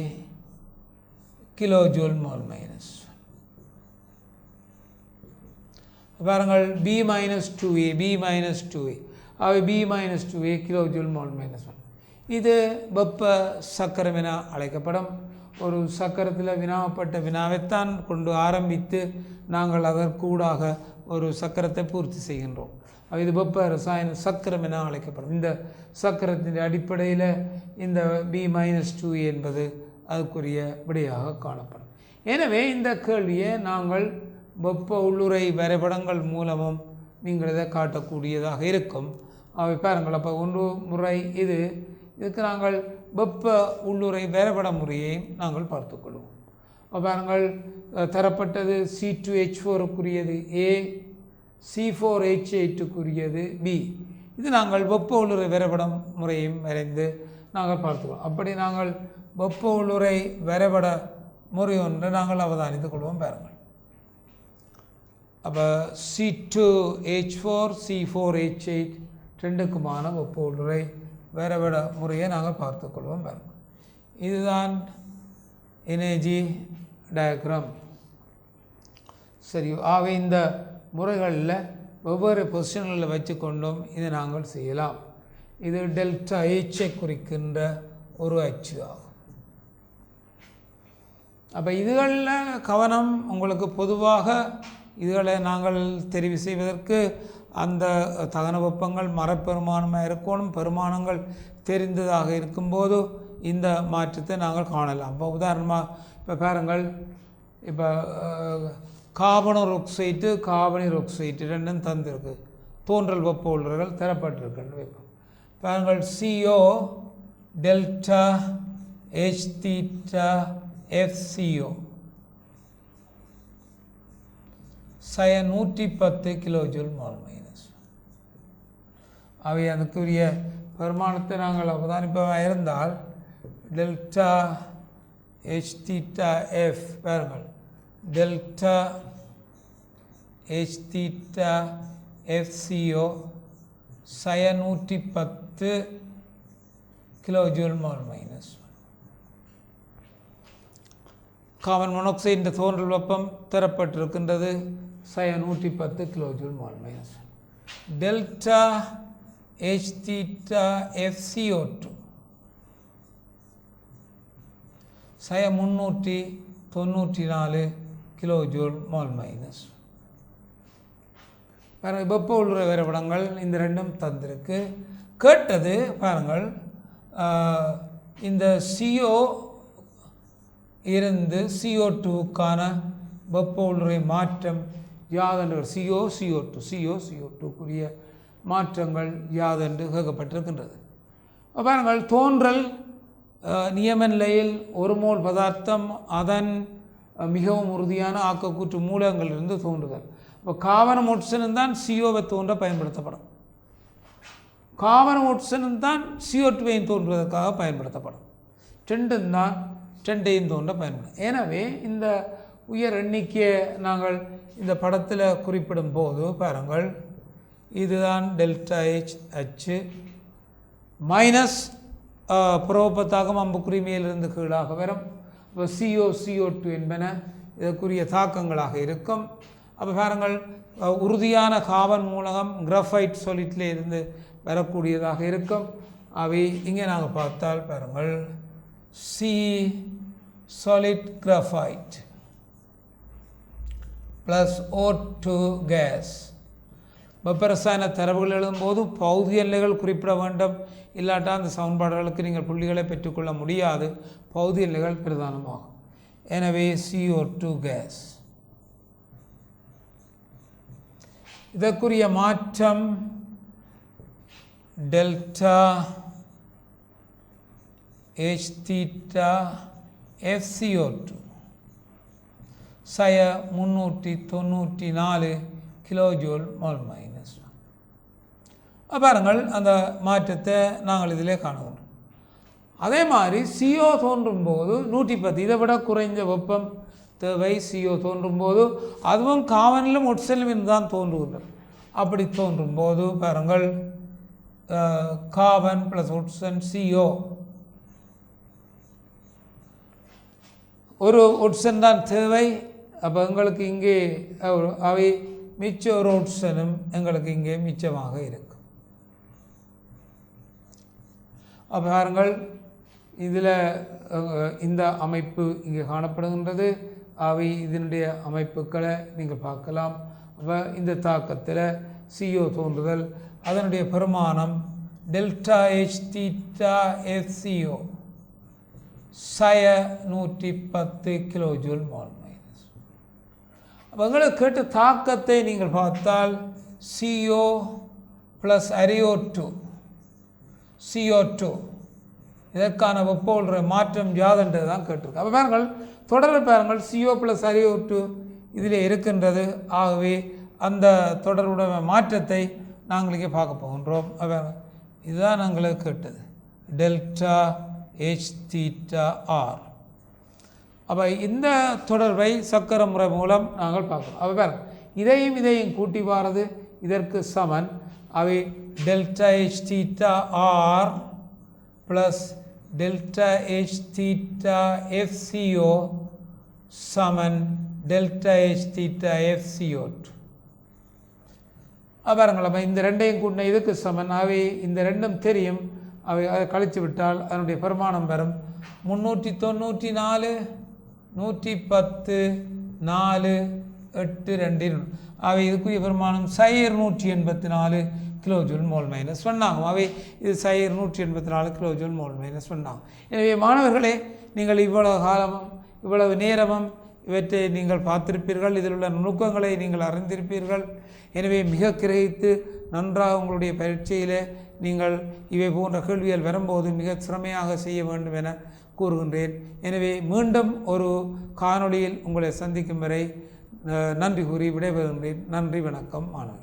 kilojoule mole -1. பாருங்கள், B -2A அவை B -2A கிலோஜூல் மோல் -1. இது வெப்ப சக்கரம் என அழைக்கப்படும். ஒரு சக்கரத்தில் வினாவப்பட்ட வினாவைத்தான் கொண்டு ஆரம்பித்து நாங்கள் அதற்கூடாக ஒரு சக்கரத்தை பூர்த்தி செய்கின்றோம். இது வெப்ப ரசாயன சக்கரம் என அழைக்கப்படும். இந்த சக்கரத்தின் அடிப்படையில் இந்த B -2A என்பது அதுக்குரிய விடையாக காணப்படும். எனவே இந்த கேள்வியை நாங்கள் வெப்ப உள்ளுறை வரைபடங்கள் மூலமும் நீங்கள் இதை காட்டக்கூடியதாக இருக்கும். அவை பாருங்கள், அப்போ ஒன்று முறை இதுக்கு நாங்கள் வெப்ப உள்ளுறை வரைபட முறையையும் நாங்கள் பார்த்துக்கொள்வோம். பாருங்கள், தரப்பட்டது C2H4க்குரியது A, C4H8க்குரியது B. இது நாங்கள் வெப்ப உள்ளுறை வரைபடம் முறையும் வரைந்து நாங்கள் பார்த்துக்கொள்வோம். அப்படி நாங்கள் வெப்ப உள்ளுறை வரைபட முறை ஒன்று நாங்கள் அவதானித்துக் கொள்வோம். பாருங்கள், அப்போ C2H4 C4H8 ரெண்டுக்குமான வெப்ப உள்ளுறை வரைபட முறையை நாங்கள் பார்த்துக்கொள்வோம். பாருங்கள், இதுதான் எனர்ஜி டயக்ராம். சரி, ஆக இந்த முறைகளில் வெவ்வேறு பொசிஷன்களில் வச்சு கொண்டும் இதை நாங்கள் செய்யலாம். இது டெல்டா Hஐ குறிக்கின்ற ஒரு அச்சு ஆகும். அப்போ இதுகளில் கவனம் உங்களுக்கு பொதுவாக இதுகளை நாங்கள் தெரிவு செய்வதற்கு அந்த தகன வெப்பங்கள் மரப்பெருமானமாக இருக்கணும். பெருமானங்கள் தெரிந்ததாக இருக்கும்போது இந்த மாற்றத்தை நாங்கள் காணலாம். இப்போ உதாரணமாக இப்போ பாருங்கள், இப்போ கார்பனோர் ஆக்சைடு கார்பனீர் ஆக்சைடு ரெண்டும் தந்திருக்கு. தோன்றல் வெப்ப உள்ளர்கள் தரப்பட்டிருக்கின்ற வெப்பம் பாருங்கள். CO delta H theta FCO 110 kilojoule mole minus. அவை அதுக்குரிய பெருமானத்தை நாங்கள் அவதானிப்பதாக இருந்தால் டெல்டா H தீட்டா F பாருங்கள், delta H theta FCO 110 kilojoule mole minus. Carbon மோனாக்சைடின் தோன்றல் வெப்பம் தரப்பட்டிருக்கின்றது 110 kilojoule mole minus. Delta H theta FCO2 394 kilojoule mole minus. பாருங்கள், வெப்ப உள்ள வரைபடங்கள் இந்த ரெண்டும் தந்திருக்கு. கேட்டது பாருங்கள், இந்த CO இருந்து CO2க்கான வெப்ப உள்ளுறை மாற்றம் யாதென்று CO2க்குரிய மாற்றங்கள் யாதென்று கேட்கப்பட்டிருக்கின்றது. பாருங்கள், தோன்றல் நியம நிலையில் ஒரு மோல் பதார்த்தம் அதன் மிகவும் உறுதியான ஆக்கக்கூற்று மூலங்களிலிருந்து தோன்றுதல். இப்போ கார்பன் ஆக்சைடும் தான் CO தோன்ற பயன்படுத்தப்படும். கார்பன் ஆக்சைடும் தான் CO2 தோன்றுவதற்காக பயன்படுத்தப்படும். ரெண்டையும் தோன்ற பயன்படும். எனவே இந்த உயர் எண்ணிக்கையை நாங்கள் இந்த படத்தில் குறிப்பிடும் போது பாருங்கள், இதுதான் டெல்டா H அச்சு மைனஸ் புறவெப்பத்தாக்கம் அம்புக்குறி மேலிருந்து கீழாக வரும். இப்போ CO2 என்பன இதற்குரிய தாக்கங்களாக இருக்கும். அப்போ பாருங்கள், உறுதியான கார்பன் மூலகம் கிராஃபைட் சொலிட்டில் இருந்து வரக்கூடியதாக இருக்கும். அவை இங்கே நாங்கள் பார்த்தால் பாருங்கள், C solid graphite plus O2 gas. வெப்பரசாயன தரவுகள் எழுதும்போது பகுதி எல்லைகள் குறிப்பிட வேண்டும். இல்லாட்டால் அந்த சமன்பாடுகளுக்கு நீங்கள் புள்ளிகளை பெற்றுக்கொள்ள முடியாது. பகுதி எல்லைகள் பிரதானமாகும். எனவே CO2 கேஸ். இதற்குரிய மாற்றம் delta H theta FCO2 394 kilojoule mole minus. பாருங்கள், அந்த மாற்றத்தை நாங்கள் இதிலே காணுகிறோம். அதே மாதிரி CO தோன்றும் போது 110, இதை விட குறைந்த வெப்பம் தேவை. CO தோன்றும் போது அதுவும் கார்பனிலும் ஒட்சனிலும் தான் தோன்றுகிறது. அப்படி தோன்றும் போது பாருங்கள், கார்பன் ப்ளஸ் ஒட்சன் CO ஒரு ஒட்சன் தான் தேவை. அப்போ எங்களுக்கு இங்கே அவை மிச்ச ஒரு ஒட்சனும் எங்களுக்கு இங்கே மிச்சமாக இருக்கும். அப்போ பாருங்கள், இதில் இந்த அமைப்பு இங்கே காணப்படுகின்றது. அவை இதனுடைய அமைப்புகளை நீங்கள் பார்க்கலாம். அப்போ இந்த தாக்கத்தில் CO தோன்றுதல், அதனுடைய பெருமானம் delta H theta FCO 110 kilojoule mole minus. அப்போ எங்களுக்கு கேட்ட தாக்கத்தை நீங்கள் பார்த்தால் CO ப்ளஸ் CO2 இதற்கான வெப்ப உள்ள மாற்றம் யாதென்று தான் கேட்டிருக்கு. அப்போ பாருங்கள், தொடரை பாருங்கள், CO ப்ளஸ் CO2 இதில் இருக்கின்றது. ஆகவே அந்த தொடருடைய மாற்றத்தை நாங்கள் இங்கே பார்க்க போகின்றோம். இதுதான் நாங்களுக்கு கேட்டது, டெல்டா H தீட்டா R. அப்போ இந்த தொடர்பை சக்கர முறை மூலம் நாங்கள் பார்க்கணும். அப்போ பாருங்கள், இதையும் கூட்டி வாரது இதற்கு சமன். அவை delta H theta R plus delta H theta FCO சமன் டெல்டா H தீட்டா FCO2. பாருங்கள் அப்போ இந்த ரெண்டையும் கூட்டின இதுக்கு சமன். அவை இந்த ரெண்டும் தெரியும். அவை அதை கழித்து விட்டால் அதனுடைய பெருமானம் வரும் 394 110 4 8 2. அவை இதுக்குரிய பெருமானம் 184 கிலோஜூல் மோல் மைனஸ் 1 ஆகும். அவை இது 184 கிலோஜூல் மோல் மைனஸ் 1 ஆகும். எனவே மாணவர்களே, நீங்கள் இவ்வளவு காலமும் இவ்வளவு நேரமும் இவற்றை நீங்கள் பார்த்திருப்பீர்கள். இதில் உள்ள நுணுக்கங்களை நீங்கள் அறிந்திருப்பீர்கள். எனவே மிக கிரகித்து நன்றாக உங்களுடைய பரீட்சையில் நீங்கள் இவை போன்ற கேள்விகள் வரும்போது மிக திறமையாக செய்ய வேண்டும் என கூறுகின்றேன். எனவே மீண்டும் ஒரு காணொளியில் உங்களை சந்திக்கும் வரை நன்றி கூறி விடைபெறுகின்றேன். நன்றி, வணக்கம் மாணவர்கள்.